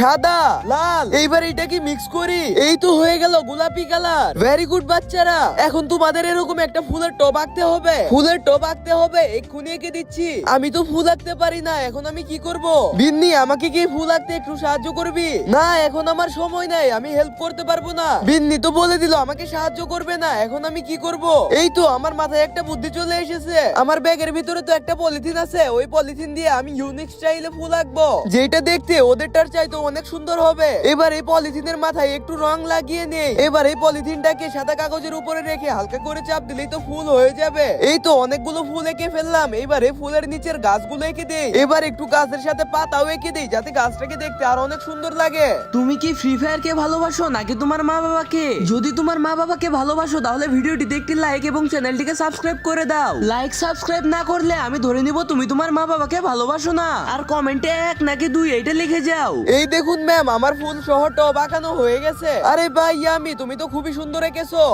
সাদা লাল, এইবার এটা কি মিক্স করি? এই তো হয়ে গেল গোলাপি কালার। ভেরি গুড বাচ্চারা, এখন তোমাদের এরকম একটা ফুলের টব আঁকতে হবে। ফুলের টব আঁকতে হবে, এক্ষুনি এঁকে দিচ্ছি। আমি তো ফুল আঁকতে পারি না, এখন আমি কি করব? বিন্নি, আমাকে কি ফুল আঁকতে একটু সাহায্য করবি? না, এখন আমার সময় নাই, আমি হেল্প করতে পারবো না। বিন্নি তো বলে দিল আমাকে সাহায্য করবে না, এখন আমি কি করব? এই তো আমার মাথায় একটা বুদ্ধি চলে এসেছে। আমার ব্যাগের ভিতরে তো একটা পলিথিন আছে, ওই পলিথিন দিয়ে আমি ইউনিক স্টাইলে ফুল আঁকবো, যেটা দেখতে ওদেরটার চাইতো অনেক সুন্দর হবে। এবার এই পলিথিনের মাথায় একটু রং লাগিয়ে নেই। এবার এই পলিথিনটাকে সাদা কাগজের উপরে রেখে হালকা করে চাপ দিলেই তো ফুল হয়ে যাবে। এই তো অনেকগুলো ফুল এঁকে ফেললাম। এবার এই ফুলের নিচের গাছগুলো এঁকে দেই। এবার একটু গাছের সাথে পাতাও এঁকে দেই, যাতে গাছটাকে দেখতে আর অনেক সুন্দর লাগে। তুমি কি ফ্রি ফায়ার কে ভালোবাসো নাকি তোমার মা বাবাকে? যদি তোমার মা বাবাকে ভালোবাসো তাহলে ভিডিওটিতে একটি লাইক এবং চ্যানেলটিকে সাবস্ক্রাইব করে দাও। লাইক সাবস্ক্রাইব না করলে আমি ধরে নিব তুমি তোমার মা বাবাকে ভালোবাসো না। আর কমেন্টে 1 নাকি 2 এটা লিখে যাও। এই দেখুন ম্যাম, আমার ফুল সহ টব আঁকানো হয়ে গেছে। আরে ভাই ইয়ামি, তুমি তো খুবই সুন্দর এঁকেছো।